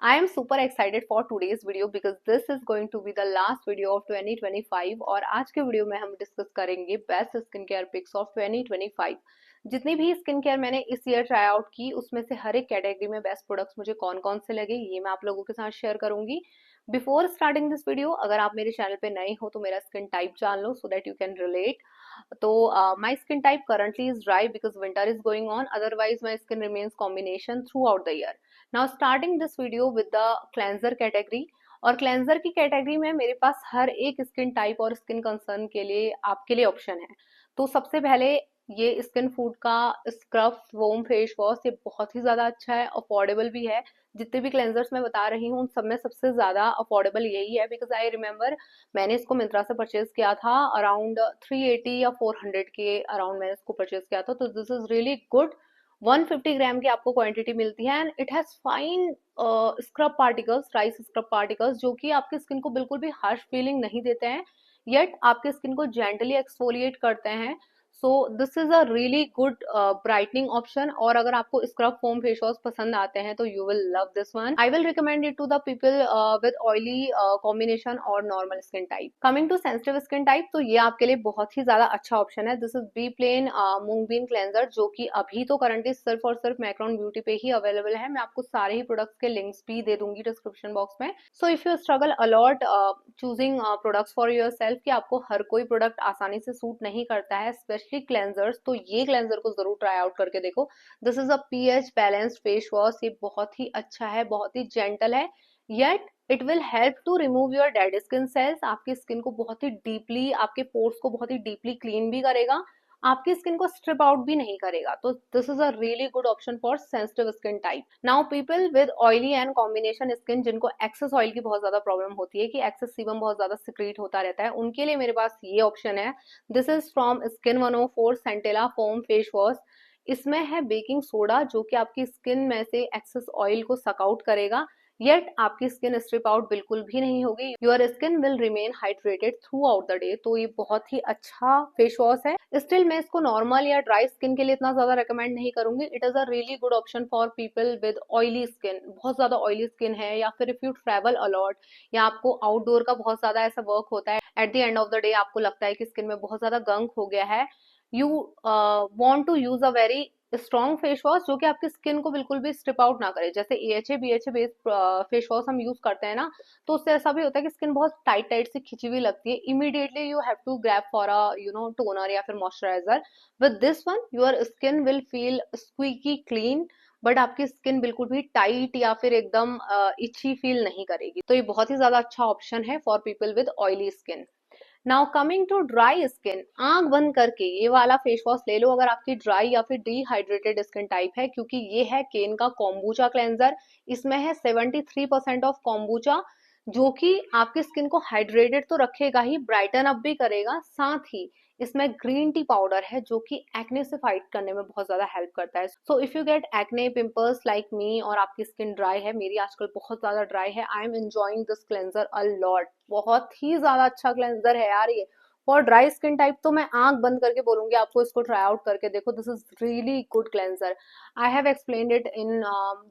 I am super excited for today's video because this is going to be the last video of 2025 और आज के video में हम discuss करेंगे best skin care picks of 2025। जितनी भी स्किन केयर मैंने इस ईयर ट्राई आउट की उसमें से हर एक कैटेगरी में बेस्ट प्रोडक्ट्स मुझे कौन कौन से लगे ये मैं आप लोगों के साथ शेयर करूंगी। बिफोर स्टार्टिंग दिस वीडियो अगर आप मेरे चैनल पे नए हो तो मेरा स्किन टाइप जान लो so that you can relate. तो my skin type currently is dry because winter is going on, otherwise my skin remains combination throughout the year. Now starting this video with the cleanser category. और cleanser की category में मेरे पास हर एक skin type और skin concern के लिए आपके लिए ऑप्शन है। तो सबसे पहले ये स्किन फूड का स्क्रब फोम फेस वॉश, ये बहुत ही ज्यादा अच्छा है, अफोर्डेबल भी है। जितने भी क्लेंजर्स मैं बता रही हूँ उन सब में सबसे ज्यादा अफोर्डेबल यही है बिकॉज आई रिमेम्बर मैंने इसको मिंत्रा से परचेज किया था अराउंड 380 या 400 के अराउंड मैंने इसको परचेज किया था। तो दिस इज रियली गुड। 150 ग्राम की आपको क्वांटिटी मिलती है and it has fine scrub particles, rice scrub particles, जो कि आपकी स्किन को बिल्कुल भी हार्श फीलिंग नहीं देते हैं, येट आपके स्किन को जेंटली एक्सफोलिएट करते हैं। सो this is a really good brightening option. और अगर आपको स्क्रब फोम फेस वॉश पसंद आते हैं तो you will love this one. I will recommend it to the people with oily combination और normal skin type. Coming to sensitive skin type, तो ये आपके लिए बहुत ही ज्यादा अच्छा ऑप्शन है। This is Be Plain mung bean cleanser, जो कि अभी तो करंटली सिर्फ और सिर्फ मैक्रोन ब्यूटी पे ही अवेलेबल है। मैं आपको सारे ही प्रोडक्ट्स के लिंक्स भी दे दूंगी डिस्क्रिप्शन बॉक्स में। So if you struggle a lot choosing products for your self, कि आपको हर कोई प्रोडक्ट आसानी से सूट नहीं करता है स्पेशली क्लेंजर्स, तो ये क्लेंजर को जरूर ट्राई आउट करके देखो। This is a pH balanced face wash. ये बहुत ही अच्छा है, बहुत ही जेंटल है, yet it will help to remove your dead skin cells. आपकी स्किन को बहुत ही डीपली, आपके पोर्स को बहुत ही डीपली क्लीन भी करेगा, आपकी स्किन को स्ट्रिप आउट भी नहीं करेगा। तो this is a really good option for sensitive skin type. Now people with oily and combination skin, जिनको एक्सेस ऑयल की बहुत ज्यादा प्रॉब्लम होती है कि एक्सेस सीबम बहुत ज्यादा सिक्रीट होता रहता है, उनके लिए मेरे पास ये ऑप्शन है। This is from skin 104 Centella foam face wash. इसमें है बेकिंग सोडा, जो कि आपकी स्किन में से एक्सेस ऑयल को सक आउट करेगा, येट आपकी स्किन स्ट्रिप आउट बिल्कुल भी नहीं होगी। Your skin will remain hydrated through out the day. तो ये बहुत ही अच्छा फेस वॉश है। स्टिल मैं इसको नॉर्मल या ड्राई स्किन के लिए इतना ज्यादा रेकमेंड नहीं करूंगी। It is a really good option for people with oily skin, बहुत ज्यादा ऑयली स्किन है, या फिर इफ यू ट्रेवल अलॉट, या आपको आउटडोर का बहुत ज्यादा ऐसा वर्क होता है, at the end of the day आपको लगता है कि स्किन में बहुत ज्यादा गंक हो गया है, you want to use a very strong face wash जो कि आपकी स्किन को बिल्कुल भी स्ट्रिप आउट ना करे। जैसे AHA BHA based face wash हम यूज करते हैं ना, तो उससे ऐसा भी होता है कि स्किन बहुत टाइट टाइट से खिंची हुई लगती है, immediately you have to grab for a toner या फिर moisturiser. With this one your skin will feel squeaky clean, but आपकी स्किन बिल्कुल भी टाइट या फिर एकदम इची फील नहीं करेगी। तो ये बहुत ही ज्यादा अच्छा ऑप्शन है for people with oily skin. Now coming to dry skin, आंख बंद करके ये वाला फेस वॉश ले लो अगर आपकी ड्राई या फिर डिहाइड्रेटेड स्किन टाइप है, क्योंकि ये है केन का कॉम्बूचा क्लेंजर। इसमें है 73% ऑफ कॉम्बूचा, जो कि आपकी स्किन को हाइड्रेटेड तो रखेगा ही, ब्राइटन अप भी करेगा। साथ ही इसमें ग्रीन टी पाउडर है जो कि एक्ने से फाइट करने में बहुत ज्यादा हेल्प करता है। सो if you get acne pimples like me और आपकी स्किन ड्राई है, मेरी आजकल बहुत ज्यादा ड्राई है, I am enjoying this cleanser a lot. बहुत ही ज्यादा अच्छा क्लेंजर है यार ये। फॉर ड्राई स्किन टाइप तो मैं आंख बंद करके बोलूंगी आपको इसको ट्राई आउट करके देखो। This is really good cleanser. I have explained it in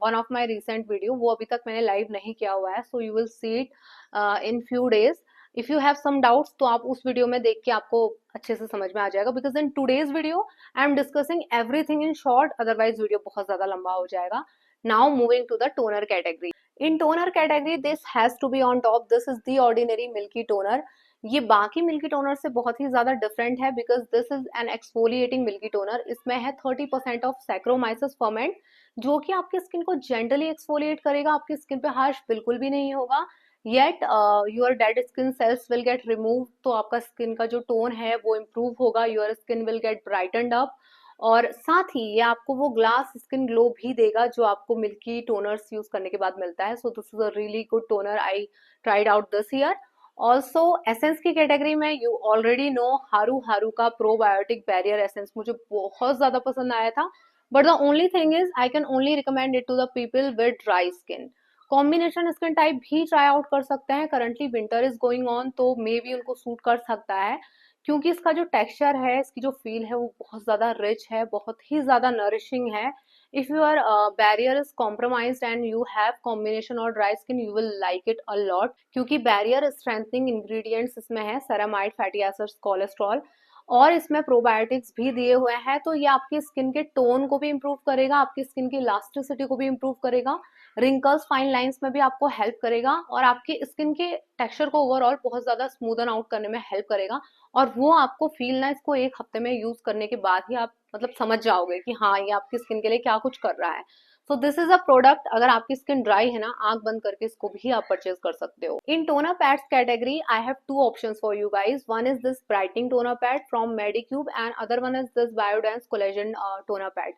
one of my recent video, वो अभी तक मैंने लाइव नहीं किया हुआ है, so you will see it in few days. If you have some doubts तो आप उस वीडियो में देख के आपको अच्छे से समझ में आ जाएगा, because in today's video I am discussing everything in short, otherwise video बहुत ज्यादा लंबा हो जाएगा। Now moving to the toner category. In toner category this has to be on top. This is the Ordinary milky toner. ये बाकी milky toner से बहुत ही ज्यादा डिफरेंट है because this is an exfoliating milky toner. इसमें है 30% of saccharomyces ferment, जो कि आपकी स्किन को जेंटली एक्सफोलिएट करेगा, आपकी स्किन पे हार्श बिल्कुल भी नहीं होगा, yet your dead skin sales will get remove. तो आपका स्किन का जो टोन है वो इम्प्रूव होगा, your skin will get brightened up, और साथ ही ये आपको वो ग्लास स्किन ग्लो भी देगा जो आपको मिल्की टोनर्स यूज करने के बाद मिलता है। So this is a really good toner, I tried out this year. Also essence की कैटेगरी में यू ऑलरेडी नो हारू हारू का प्रोबायोटिक बैरियर एसेंस मुझे बहुत ज्यादा पसंद आया था, but the only thing is I can only recommend it to the people with dry skin. Combination skin type भी ट्राई आउट कर सकते हैं, currently winter is going on तो मे बी उनको सूट कर सकता है, क्योंकि इसका जो टेक्सचर है, इसकी जो फील है वो बहुत ज्यादा रिच है, बहुत ही ज्यादा नरिशिंग है, if your barrier is compromised and you have combination और dry skin, you will like it a lot, क्योंकि बैरियर स्ट्रेंथनिंग इंग्रेडिएंट्स इसमें है, सेरामाइड, फैटी एसिड्स, कोलेस्ट्रॉल, और इसमें प्रोबायोटिक्स भी दिए हुए हैं। तो ये आपकी स्किन के टोन को भी इम्प्रूव करेगा, आपकी स्किन की इलास्टिसिटी को भी इम्प्रूव करेगा, रिंकल्स, फाइन लाइंस में भी आपको हेल्प करेगा, और आपके स्किन के टेक्सचर को ओवरऑल बहुत ज्यादा स्मूदन आउट करने में हेल्प करेगा। और वो आपको फील ना, इसको एक हफ्ते में यूज करने के बाद ही आप मतलब समझ जाओगे कि हाँ ये आपकी स्किन के लिए क्या कुछ कर रहा है। So this is a product, अगर आपकी स्किन ड्राई है ना, आंख बंद करके इसको भी आप परचेज कर सकते हो। In toner pads category I have two options for you guys. One is this brightening toner pad from Medicube and other one is this Biodance collagen toner pad.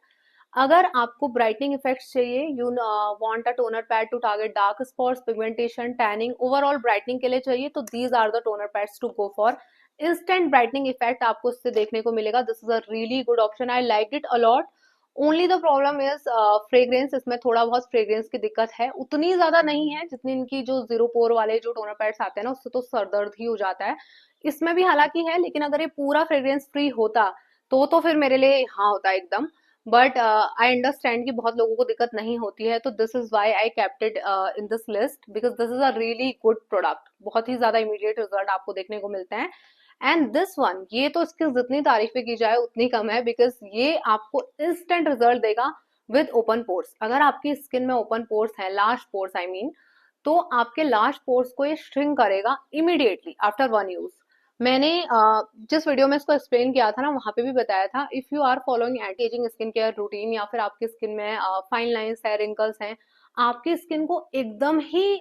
अगर आपको ब्राइटनिंग इफेक्ट्स चाहिए, you want a toner pad to target dark spots, pigmentation, tanning, overall brightening के लिए चाहिए, तो these are the toner pads to go for. Instant brightening effect आपको इससे देखने को मिलेगा। This is a really good option, I like it a lot. Only the problem is fragrance, इसमें थोड़ा बहुत फ्रेग्रेंस की दिक्कत है, उतनी ज्यादा नहीं है जितनी इनकी जो जीरो पोर वाले जो टोनर पैड्स आते हैं ना, उससे तो सरदर्द ही हो जाता है। इसमें भी हालांकि है, लेकिन अगर ये पूरा फ्रेग्रेंस फ्री होता तो फिर मेरे लिए हाँ होता एकदम। बट आई अंडरस्टैंड कि बहुत लोगों को दिक्कत नहीं होती है, तो this is why I kept it in this list, because this is a really good product. बहुत ही ज्यादा इमीडिएट रिजल्ट आपको देखने को मिलते हैं। एंड दिस वन, ये तो इसकी जितनी तारीफें की जाए उतनी कम है, बिकॉज ये आपको इंस्टेंट रिजल्ट देगा विद ओपन पोर्स। अगर आपकी स्किन में ओपन पोर्स है, लार्ज पोर्स आई मीन, तो आपके लार्ज पोर्स को ये श्रिंक करेगा इमीडिएटली आफ्टर वन यूज। मैंने जिस वीडियो में इसको एक्सप्लेन किया था ना, वहां पे भी बताया था, if you are following anti aging skin care routine, या फिर आपकी स्किन में फाइन लाइंस है, रिंकल्स हैं, आपकी स्किन को एकदम ही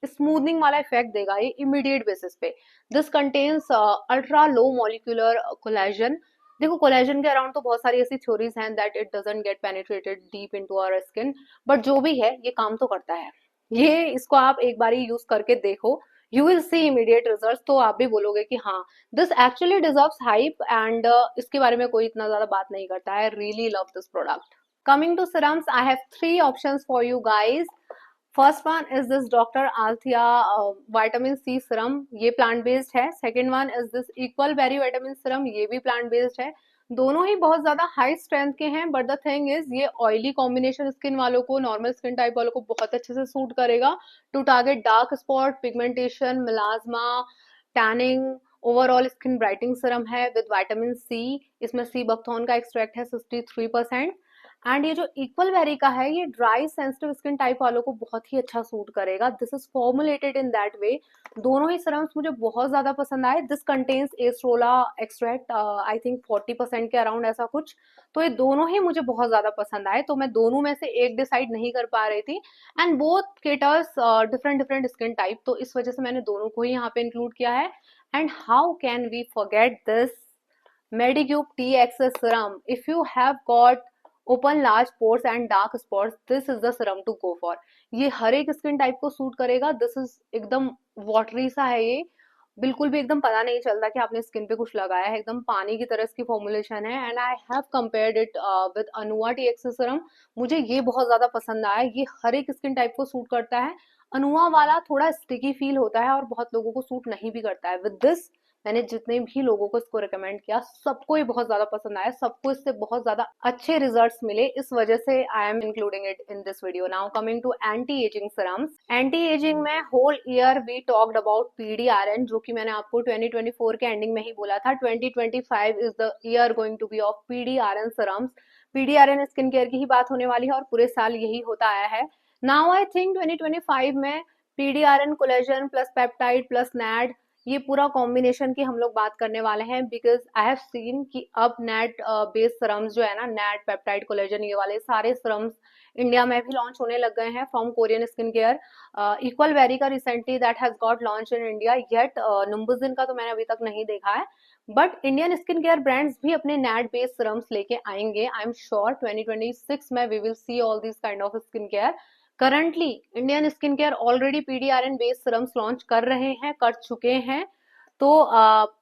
स्मूथनिंग वाला इफेक्ट देगा ये इमीडिएट बेसिस पे। This contains ultra low molecular collagen. देखो कोलेजन के अराउंड तो बहुत सारी ऐसी थ्योरीज हैं that it doesn't get penetrated deep into our skin, but जो भी है ये काम तो करता है। ये इसको आप एक बार यूज करके देखो, you will C immediate results, तो आप भी बोलोगे कि हाँ this actually deserves hype, and इसके बारे में कोई इतना ज्यादा बात नहीं करता है। Really love this product. Coming to serums, I have three options for you guys. First one is this doctor Althea vitamin C serum, ये प्लांट बेस्ड है। Second one is this Equalberry vitamin serum, ये भी plant based है। दोनों ही बहुत ज्यादा high strength के हैं, बट द थिंग इज ये ऑयली कॉम्बिनेशन स्किन वालों को, नॉर्मल स्किन टाइप वालों को बहुत अच्छे से सूट करेगा to target dark spot, pigmentation, melasma, tanning, overall skin brightening serum है विद विटामिन सी। इसमें सी बकथॉर्न का एक्सट्रैक्ट है 63%। एंड ये जो इक्वल वेरी का है, ये ड्राई सेंसिटिव स्किन टाइप वालों को बहुत ही अच्छा सूट करेगा। This is formulated in that way. दोनों ही सीरम्स मुझे बहुत ज्यादा पसंद आए। दिस कंटेन्स एस्ट्रोला एक्सट्रैक्ट, आई थिंक 40% के अराउंड ऐसा कुछ। तो ये दोनों ही मुझे बहुत ज्यादा पसंद आए, तो मैं दोनों में से एक डिसाइड नहीं कर पा रही थी। And both caters different different skin type, तो इस वजह से मैंने दोनों को ही यहाँ पे इंक्लूड किया है। And how can we forget this Medicube T-XS serum. If you have got open large pores and dark spots, this is the serum to go for. ये हर एक स्किन टाइप को सूट करेगा। दिस इज एकदम watery सा है ये, बिल्कुल भी एकदम पता नहीं चलता कि आपने स्किन पे कुछ लगाया है, एकदम पानी की तरह इसकी फॉर्मुलेशन है। And I have compared it with Anua T-XS serum। मुझे ये बहुत ज्यादा पसंद आया, ये हर एक स्किन टाइप को सूट करता है। अनुआ वाला थोड़ा स्टिकी फील होता है और बहुत लोगों को सूट नहीं भी करता है। विद दिस, मैंने जितने भी लोगों को इसको रिकमेंड किया, सबको ये बहुत ज्यादा पसंद आया, सबको इससे बहुत ज्यादा अच्छे रिजल्ट्स मिले। इस वजह से I am including it in this video. Now coming to anti aging serums. Anti aging में whole year we talked about PDRN, जो कि मैंने आपको 2024 के एंडिंग में ही बोला था। 2025 is the year going to be of PDRN serums. PDRN skin care की ही बात होने वाली है और पूरे साल यही होता आया है। नाउ आई थिंक 2025 में PDRN collagen plus peptide plus NAD, ये पूरा कॉम्बिनेशन की हम लोग बात करने वाले हैं। बिकॉज आई हैव सीन कि अब नेट बेस्ड सीरम्स जो है ना, नेट पेप्टाइड कोलेजन, ये वाले सारे सीरम्स इंडिया में भी लॉन्च होने लग गए हैं from Korean skin care. Equalberry का recently that has got launch in India, yet Numbuzin का तो मैंने अभी तक नहीं देखा है। But Indian skin care brands भी अपने नेट बेस्ड सीरम्स लेके आएंगे। आई एम श्योर 2026 में we will see all this kind of skin care. Currently Indian skin care already PDRN based serums launch कर रहे हैं, कर चुके हैं। तो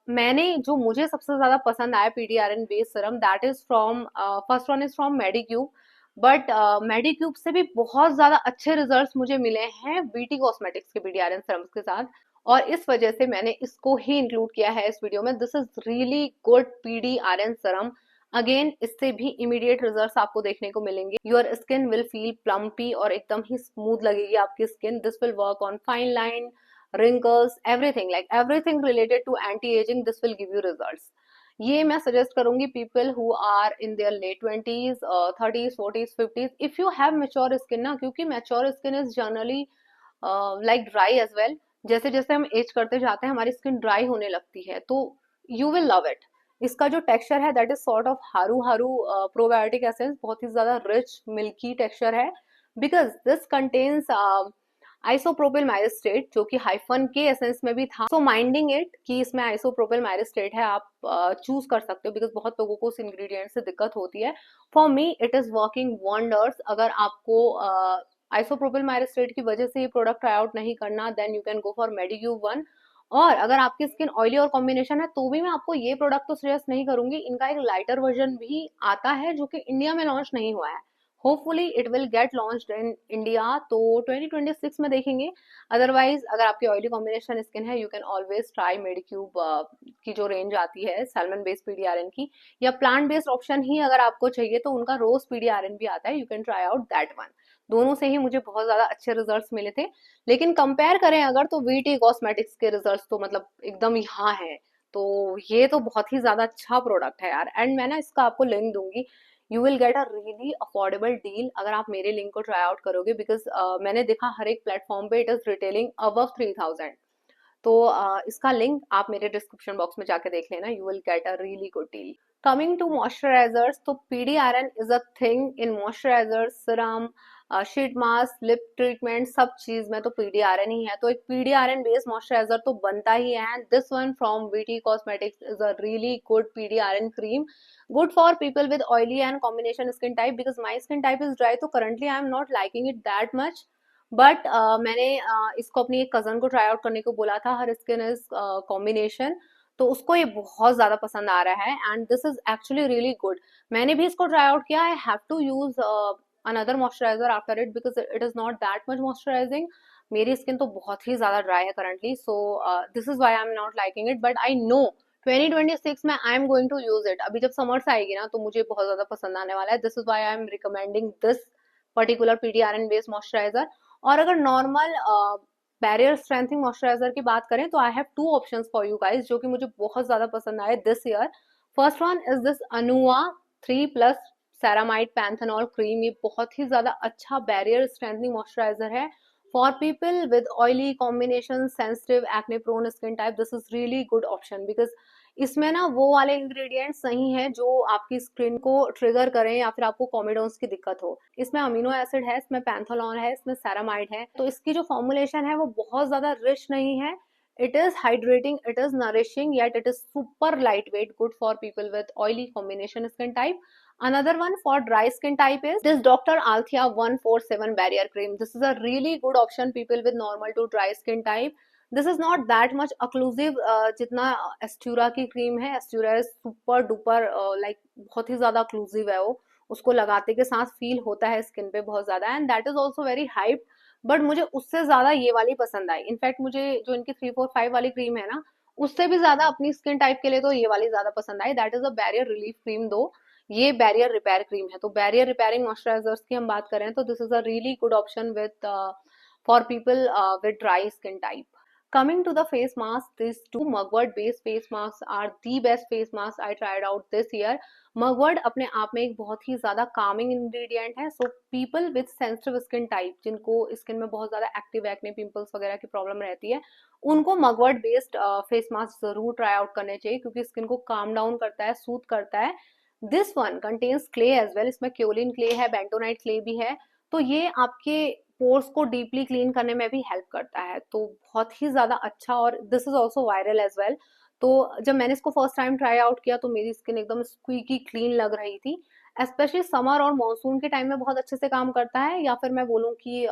मैंने जो मुझे सबसे ज्यादा पसंद आया PDRN based serum, that is from, first one is from Medicube. बट मेडिक्यूब से भी बहुत ज्यादा अच्छे रिजल्ट्स मुझे मिले हैं BT कॉस्मेटिक्स के PDRN सीरम्स के साथ, और इस वजह से मैंने इसको ही इंक्लूड किया है इस वीडियो में। This is really good PDRN serum. Again इससे भी इमीडिएट रिजल्ट्स आपको देखने को मिलेंगे। Your skin will feel plumpy और एकदम ही स्मूथ लगेगी आपकी skin. This will work on fine line, wrinkles, everything, like everything related to anti aging, this will give you results. ये मैं सजेस्ट करूंगी people who are in their late 20s, 30s, 40s, 50s, if you have mature skin ना, क्योंकि mature skin is generally like dry as well. जैसे जैसे हम as करते जाते हैं हमारी स्किन ड्राई होने लगती है, तो यू विल लव इट। इसका जो टेक्सचर है दैट इज सॉर्ट ऑफ हारू हारू प्रोबायोटिक एसेंस, बहुत ही ज्यादा रिच मिल्की टेक्सचर है, बिकॉज दिस कंटेन्स आइसोप्रोपिल माइरिस्टेट, जो कि हाइफन के एसेंस में भी था। सो माइंडिंग इट कि इसमें आइसोप्रोपिल माइरिस्टेट है, आप चूज कर सकते हो, बिकॉज बहुत लोगों को उस इंग्रेडिएंट से दिक्कत होती है। For me it is working wonders. अगर आपको आइसोप्रोपिल माइरिस्टेट की वजह से ये प्रोडक्ट ट्राई आउट नहीं करना, then you can go for Medicube 1। और अगर आपकी स्किन ऑयली और कॉम्बिनेशन है तो भी मैं आपको ये प्रोडक्ट तो सजेस्ट नहीं करूंगी। इनका एक लाइटर वर्जन भी आता है जो कि इंडिया में लॉन्च नहीं हुआ है। Hopefully it will get launched in India, तो 2026 में देखेंगे। अदरवाइज अगर आपकी ऑयली कॉम्बिनेशन स्किन है, यू कैन ऑलवेज ट्राई मेडिक्यूब की जो रेंज आती है सैल्मन बेस्ड पीडीआरएन की, या प्लांट बेस्ड ऑप्शन ही अगर आपको चाहिए तो उनका रोज पीडीआरएन भी आता है, you can try out that one. दोनों से ही मुझे बहुत ज्यादा अच्छे रिजल्ट्स मिले थे। लेकिन कंपेयर करें अगर, तो वीटी कॉस्मेटिक्स के रिजल्ट्स तो मतलब एकदम यहाँ है। तो ये तो बहुत ही ज्यादा अच्छा प्रोडक्ट है यार, एंड मैं ना इसका आपको लिंक दूंगी। You will get a really affordable deal अगर आप मेरे लिंक को ट्राई आउट करोगे, बिकॉज मैंने देखा हर एक प्लेटफॉर्म पे इट इज रिटेलिंग अबव 3000। तो इसका लिंक आप मेरे डिस्क्रिप्शन बॉक्स में जाके देख लेना, you will get a really good deal. Coming to moisturizers, तो PD RN is a thing in moisturizers, serum, sheet mask, lip treatment, सब चीज में तो पीडी आयरन ही है। तो एक पीडी आयरन बेस्ड मॉइस्चराइजर तो बनता ही है, and this one from VT cosmetics is a really good PD iron cream, good for people with oily and combination skin type, because my skin type is dry, तो currently I am not liking it that much। But मैंने इसको अपनी एक cousin को try out करने को बोला था, हर स्किन इज कॉम्बिनेशन, तो उसको ये बहुत ज्यादा पसंद आ रहा है, and this is actually really good. मैंने भी इसको ट्राई आउट किया। I have to use another moisturizer after it, because it is not that much moisturizing. मेरी स्किन तो बहुत ही ज्यादा ड्राई है currently, so this is why I am not liking it, but I know 2026 में I am going to use it. अभी जब summers आएगी ना तो मुझे बहुत ज्यादा पसंद आने वाला है। This is why I am recommending this particular PDRN based moisturizer. और अगर नॉर्मल बैरियर स्ट्रेंथिंग मॉइस्चराइजर की बात करें, तो I have two options for you guys जो कि मुझे बहुत ज्यादा पसंद आए this year. First one is this Anua 3+ ceramide panthenol cream. ये बहुत ही ज्यादा अच्छा बैरियर स्ट्रेंथनिंग मॉइस्चराइजर है for people with oily combination, sensitive, acne prone skin type. This is really good option, because इसमें ना वो वाले इंग्रेडिएंट्स नहीं है जो आपकी स्किन को ट्रिगर करें या फिर आपको कॉमेडोन्स की दिक्कत हो। इसमें अमीनो एसिड है, इसमें पैंथोलॉन है, इसमें सेरामाइड है, तो इसकी जो फॉर्मुलेशन है वो बहुत ज्यादा रिच नहीं है। It is hydrating, it is nourishing, yet it is super light weight, good for people with oily combination skin type. Another one for dry skin type is this Dr. Althea 147 barrier cream. This is a really good option people with normal to dry skin type. This is not that much occlusive जितना Aestura की cream है। Aestura is super duper like बहुत ही ज्यादा अक्लूसिव है वो, उसको लगाते के साथ फील होता है स्किन पे बहुत ज्यादा, and that is also very hype. But मुझे उससे ज्यादा ये वाली पसंद आई। इनफैक्ट मुझे जो इनकी 345 वाली क्रीम है ना, उससे भी ज्यादा अपनी स्किन टाइप के लिए तो ये वाली ज्यादा पसंद आई। That is a barrier relief cream, दो ये बैरियर रिपेयर क्रीम है। तो बैरियर रिपेयरिंग मॉइस्चराइजर्स की हम बात करें तो this is a really good option with for people with dry skin type. Coming to the face mask, these two Mugwort based face masks are the best face masks I tried out this year. Mugwort अपने आप में एक बहुत ही ज्यादा calming ingredient है, so people with sensitive skin type, जिनको skin में बहुत ज्यादा एक्टिव एक्ने पिंपल्स वगैरह की प्रॉब्लम रहती है, उनको Mugwort बेस्ड फेस मास्क जरूर ट्राई आउट करने चाहिए, क्योंकि स्किन को काम डाउन करता है, सूथ करता है। This one contains clay as well, इसमें क्योलिन क्ले है, बेंटोनाइट क्ले भी है, तो ये आपके पोर्स को डीपली क्लीन करने में भी हेल्प करता है, तो बहुत ही ज्यादा अच्छा। और this is also viral as well. तो जब मैंने इसको फर्स्ट टाइम ट्राई आउट किया तो मेरी स्किन एकदम स्क्वीकी क्लीन लग रही थी, स्पेशली समर और मानसून के टाइम में बहुत अच्छे से काम करता है, या फिर मैं बोलूँ कि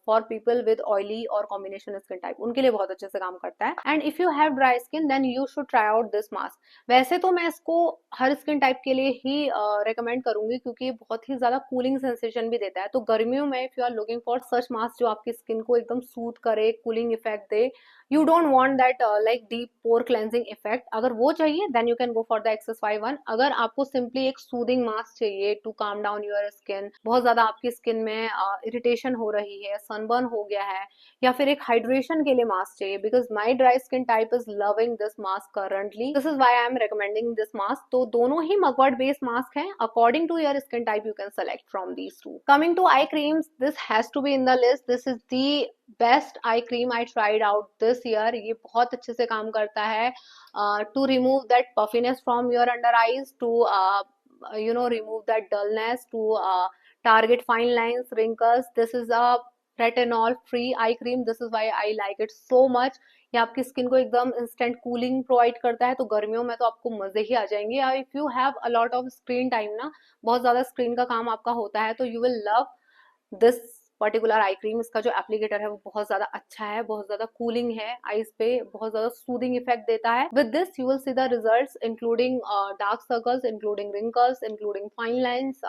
फॉर पीपल विद ऑयली और कॉम्बिनेशन स्किन टाइप उनके लिए बहुत अच्छे से काम करता है। And if you have dry skin then you should try out this mask. वैसे तो मैं इसको हर स्किन टाइप के लिए ही रेकमेंड करूंगी, क्योंकि ये बहुत ही ज्यादा कूलिंग सेंसेशन भी देता है। तो गर्मियों में if you are looking for such mask जो आपकी स्किन को एकदम सूथ करे, कूलिंग इफेक्ट दे, you don't want that like deep pore cleansing effect, अगर वो चाहिए then you can go for the XS51। अगर आपको सिंपली एक सूदिंग मास्क चाहिए to calm down your skin, बहुत ज्यादा आपकी स्किन में इरिटेशन हो रही है, सनबर्न हो गया है, या फिर एक हाइड्रेशन के लिए मास्क चाहिए, because my dry skin type is loving this mask currently, this is why I am recommending this mask. तो दोनों ही मगवर्ड बेस्ड मास्क हैं, according to your skin type you can select from these two. Coming to eye creams, this has to be in the list. This is the best eye cream I tried out this year. ये बहुत अच्छे से काम करता है to remove that puffiness from your under eyes, to remove that dullness, to target fine lines, wrinkles. This is a retinol free eye cream. This is why I like it so much. ये आपकी skin को एकदम instant cooling provide करता है, तो गर्मियों में तो आपको मजे ही आ जाएंगे। या if you have a lot of screen time ना, बहुत ज्यादा स्क्रीन का काम आपका होता है, तो you will love this particular eye cream. इसका जो एप्लीकेटर है वो बहुत ज्यादा अच्छा है, बहुत ज्यादा कूलिंग है आईज पे, बहुत ज्यादा सूदिंग इफेक्ट देता है। With this you will see the results including dark circles, including wrinkles, including fine lines,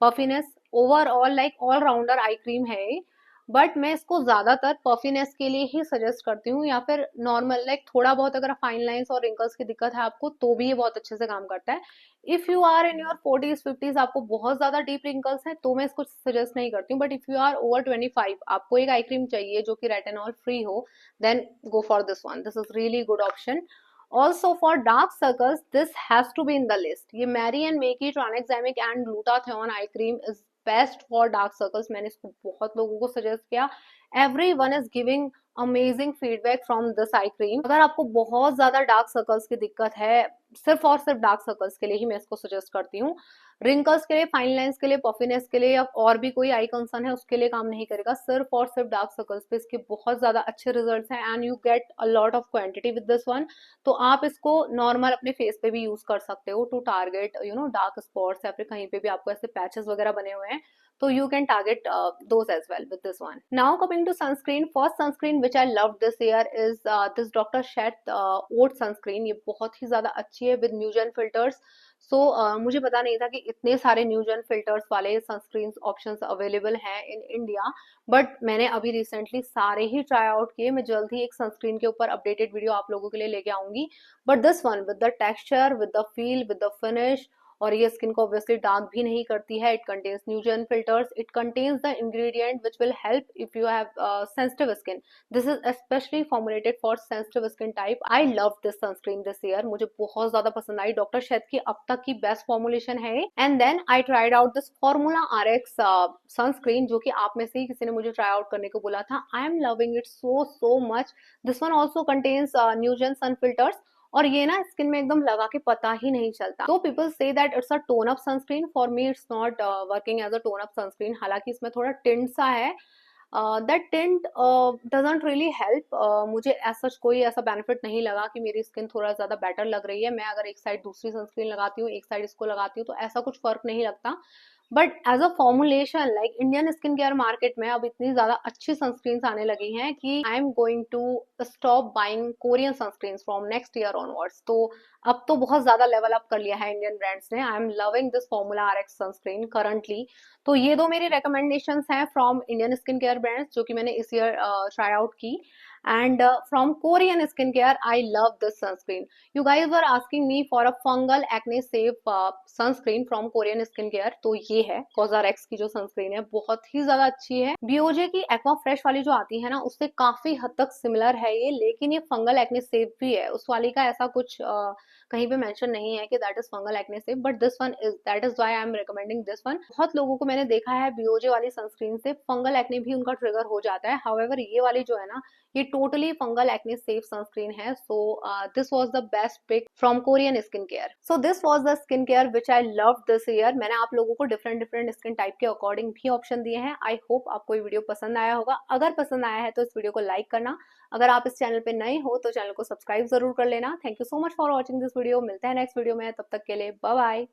puffiness. Overall like all rounder eye cream है, बट मैं इसको ज्यादातर पफिनेस के लिए ही सजेस्ट करती हूँ, या फिर नॉर्मल लाइक थोड़ा बहुत अगर फाइन लाइंस और रिंकल्स की दिक्कत है आपको, तो भी ये बहुत अच्छे से काम करता है। If you are in your 40s 50s, आपको बहुत ज्यादा डीप रिंकल्स है, तो मैं इसको सजेस्ट नहीं करती हूँ। But if you are over 25, आपको एक आई क्रीम चाहिए जो कि रेटिनॉल फ्री हो, then go for this one. This is really good option. Also for dark circles, this has to be in the list. ये Mary and Makey Tranexamic and Glutathione eye cream is best for dark circles. मैंने इसको बहुत लोगों को suggest किया। Everyone is giving amazing feedback from this eye cream. अगर आपको बहुत ज्यादा डार्क सर्कल्स की दिक्कत है, सिर्फ और सिर्फ डार्क सर्कल्स के लिए ही मैं इसको सजेस्ट करती हूँ। रिंकल्स के लिए, फाइन लाइंस के लिए, पफिनेस के लिए, या और भी कोई आई कंसर्न है उसके लिए काम नहीं करेगा। सिर्फ और सिर्फ डार्क सर्कल्स पे इसके बहुत ज्यादा अच्छे रिजल्ट्स हैं, and you get a lot of quantity with this one. तो आप इसको नॉर्मल अपने फेस पे भी यूज कर सकते हो टू टारगेट डार्क स्पॉट्स, या फिर कहीं पे भी आपको ऐसे पैचेस वगैरह बने हुए हैं, so you can target those as well with this one. Now coming to sunscreen, first sunscreen which I loved this year is this Dr. Shet oat sunscreen. ये बहुत ही ज्यादा अच्छी है with Nugen filters. So मुझे पता नहीं था कि इतने सारे न्यूजन फिल्टर्स वाले सनस्क्रीन ऑप्शंस अवेलेबल हैं इन इंडिया, बट मैंने अभी रिसेंटली सारे ही ट्राई आउट किए। मैं जल्द ही एक सनस्क्रीन के ऊपर अपडेटेड वीडियो आप लोगों के लिए लेके आऊंगी। But this one with the texture, with the feel, with the finish, और ये स्किन को ऑब्वियसली डार्क भी नहीं करती है। It contains new gen filters, it contains the ingredient which will help if you have sensitive skin. This is specially formulated for sensitive skin type. I love this sunscreen this year, मुझे बहुत ज्यादा पसंद आई। Doctor Sheth की अब तक की best formulation है। And then I tried out this formula RX sunscreen, जो कि आप में से ही किसी ने मुझे ट्राई आउट करने को बोला था। I am loving it so so much. This one also contains new gen sun filters, और ये ना स्किन में एकदम लगा के पता ही नहीं चलता। तो people say that it's a tone up sunscreen, for me it's not working as a tone up sunscreen. हालांकि इसमें थोड़ा टिंट सा है, that tint doesn't really help. मुझे ऐसा कोई ऐसा बेनिफिट नहीं लगा कि मेरी स्किन थोड़ा ज्यादा बेटर लग रही है। मैं अगर एक साइड दूसरी सनस्क्रीन लगाती हूँ, एक साइड इसको लगाती हूँ, तो ऐसा कुछ फर्क नहीं लगता। But as a formulation, like Indian skin care market में अब इतनी ज्यादा अच्छी सनस्क्रीन आने लगी हैं कि I am going to stop buying Korean sunscreen from next year onwards. तो अब तो बहुत ज्यादा लेवल अप कर लिया है इंडियन ब्रांड्स ने। आई am loving this formula RX sunscreen currently. तो ये दो मेरी रिकमेंडेशंस हैं from Indian skin care brands, जो कि मैंने इस ईयर ट्राई आउट की। And from Korean skincare, I love this sunscreen. You guys were asking me for a fungal acne safe sunscreen from Korean skincare. तो ये है COSRX की जो सनस्क्रीन है, बहुत ही ज्यादा अच्छी है। BOJ की एक्वा फ्रेश वाली जो आती है ना, उससे काफी हद तक सिमिलर है ये, लेकिन ये फंगल एक्ने सेफ भी है। उस वाली का ऐसा कुछ कहीं पे मेंशन नहीं है कि that is fungal acne safe, but this one is, that is why I am recommending this one. बहुत लोगों को मैंने देखा है BOJ वाली सनस्क्रीन से फंगल एक्ने भी उनका ट्रिगर हो जाता है। हाउएवर ये वाली जो है ना, ये totally fungal acne safe sunscreen है। So this was the best pick from Korean skin care. So this was the skin care which I love this year. मैंने आप लोगों को डिफरेंट डिफरेंट स्किन टाइप के अकॉर्डिंग भी option दिए हैं। I hope आपको ये वीडियो पसंद आया होगा। अगर पसंद आया है तो इस वीडियो को लाइक करना। अगर आप इस चैनल पे नए हो तो चैनल को सब्सक्राइब जरूर कर लेना। Thank you so much for watching this video. मिलते हैं नेक्स्ट वीडियो में, तब तक के लिए बाय बाय।